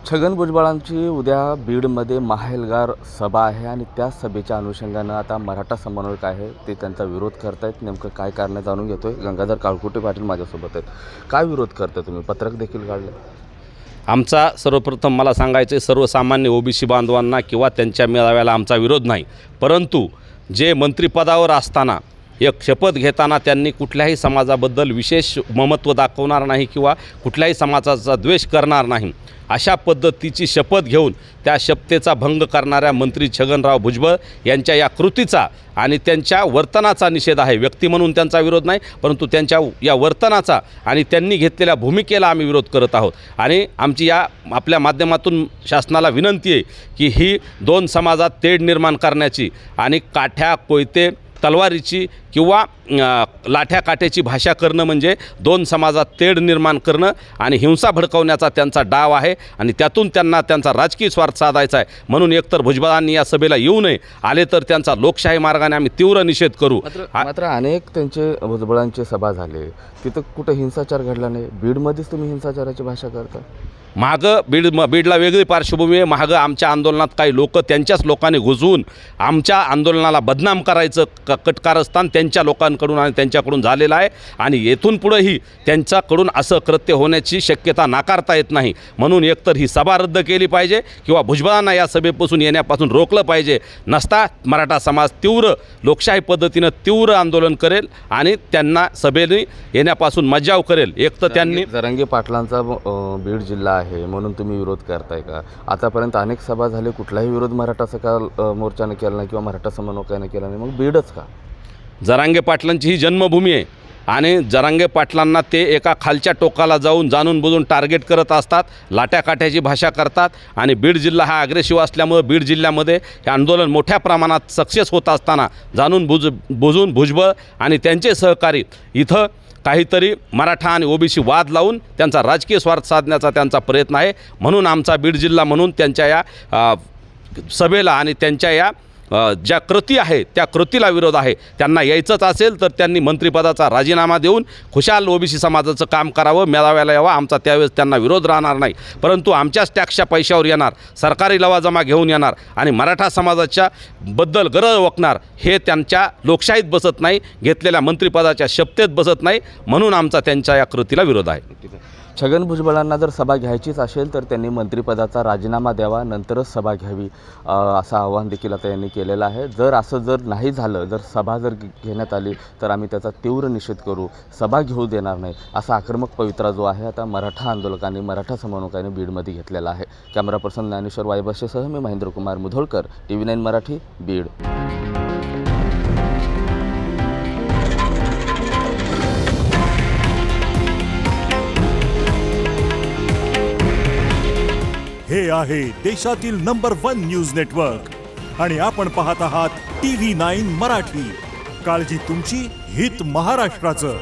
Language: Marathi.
छगन भुजबळांची उद्या बीडमध्ये माहेलगार सभा आहे आणि त्या सभेच्या अनुषंगानं आता मराठा समन्वयक आहे ते त्यांचा विरोध करतायत। नेमकं काय कारण जाणून घेतोय। गंगाधर काळकुटे पाटील माझ्यासोबत आहेत। काय विरोध करता तुम्ही? पत्रक देखील काढलं। आमचा सर्वप्रथम मला सांगायचे सर्वसामान्य ओबीसी बांधवांना किंवा त्यांच्या मेळाव्याला आमचा विरोध नाही, परंतु जे मंत्रिपदावर असताना एक शपथ घेताना त्यांनी कुठल्याही समाजाबद्दल विशेष ममत्व दाखवणार नाही किंवा कुठल्याही समाजाचा द्वेष करणार नाही अशा पद्धतीची शपथ घेऊन त्या शपथेचा भंग करणाऱ्या मंत्री छगनराव भुजबळ यांच्या या कृतीचा आणि त्यांच्या वर्तनाचा निषेध आहे। व्यक्ती म्हणून त्यांचा विरोध नाही, परंतु त्यांच्या या वर्तनाचा आणि त्यांनी घेतलेल्या भूमिकेला आम्ही विरोध करत आहोत। आणि आमची या आपल्या माध्यमातून शासनाला विनंती आहे की ही दोन समाजात तेढ निर्माण करण्याची आणि काठ्या कोयते तलवारीची किंवा लाठ्या काट्याची भाषा करणं म्हणजे दोन समाजात तेढ निर्माण करणं आणि हिंसा भडकवण्याचा त्यांचा डाव आहे आणि त्यातून त्यांना त्यांचा राजकीय स्वार्थ साधायचा आहे। म्हणून एकतर भुजबळांनी या सभेला येऊ नये, आले तर त्यांचा लोकशाही मार्गाने आम्ही तीव्र निषेध करू। मात्र अनेक त्यांचे भुजबळांचे सभा झाले, तिथं कुठं हिंसाचार घडला नाही। बीडमध्येच तुम्ही हिंसाचाराची भाषा करता। मागं बीडला वेगळी पार्श्वभूमी आहे। मागं आमच्या आंदोलनात काही लोक त्यांच्याच लोकांनी घुसवून आमच्या आंदोलनाला बदनाम करायचं कटकारस्थान त्यांच्या लोकांकडून आणि त्यांच्याकडून झालेलं आहे आणि येथून पुढेही त्यांच्याकडून असं कृत्य होण्याची शक्यता नाकारता येत नाही। म्हणून एकतर ही सभा रद्द केली पाहिजे किंवा भुजबळांना या सभेपासून येण्यापासून रोखलं पाहिजे। नसता मराठा समाज तीव्र लोकशाही पद्धतीनं तीव्र आंदोलन करेल आणि त्यांना सभेने येण्यापासून मज्जाव करेल। एक तर त्यांनी जरांगे पाटलांचा बीड जिल्हा आहे म्हणून तुम्ही विरोध करताय का? आतापर्यंत अनेक सभा झाले, कुठलाही विरोध मराठा सकाळ मोर्चाने केला नाही किंवा मराठा समन्वयकाने केला नाही, मग बीडच का? जरांगे पाटलांची ही जन्मभूमी आहे आणि जरांगे पाटलांना ते एका खालच्या टोकाला जाऊन जाणून बुजून टार्गेट करत असतात, लाट्या काठ्याची भाषा करतात आणि बीड जिल्हा हा अग्रेसिव्ह असल्यामुळे बीड जिल्ह्यामध्ये हे आंदोलन मोठ्या प्रमाणात सक्सेस होत असताना जाणून बुजून भुजबळ आणि त्यांचे सहकारी इथं काहीतरी मराठा आणि ओबीसी वाद लावून त्यांचा राजकीय स्वार्थ साधण्याचा त्यांचा प्रयत्न आहे। म्हणून आमचा बीड जिल्हा म्हणून त्यांच्या या सभेला आणि त्यांच्या या ज्या कृती आहे त्या कृतीला विरोध आहे। त्यांना यायचंच असेल तर त्यांनी मंत्रिपदाचा राजीनामा देऊन खुशाल ओबीसी समाजाचं काम करावं, मेळाव्याला यावं। आमचा त्यावेळेस त्यांना विरोध राहणार नाही, परंतु आमच्याच टॅक्सच्या पैशावर येणार, सरकारी लवाजमा घेऊन येणार आणि मराठा समाजाच्या बद्दल गरज ओकणार, हे त्यांच्या लोकशाहीत बसत नाही, घेतलेल्या मंत्रिपदाच्या शपथेत बसत नाही। म्हणून आमचा त्यांच्या या कृतीला विरोध आहे। छगन भुजबळांना जर सभा घ्यायचीच असेल तर त्यांनी मंत्रिपदाचा राजीनामा द्यावा, नंतरच सभा घ्यावी असं आवाहन देखील आता यांनी केलेलं आहे। जर नाही झालं, जर सभा घेण्यात आली तर आम्ही त्याचा तीव्र निषेध करू, सभा घेऊ देणार नाही असा आक्रमक पवित्रा जो आहे आता मराठा आंदोलकांनी मराठा समन्वयकांनी बीडमध्ये घेतलेला आहे। कॅमेरा पर्सन ज्ञानेश्वर वायबशेसह मी महेंद्रकुमार मुधोळकर, TV9 मराठी, बीड। हे आहे देशातील नंबर 1 न्यूज नेटवर्क आणि आपण पाहत आहात TV9 मराठी। काळजी तुमची, हित महाराष्ट्राचं।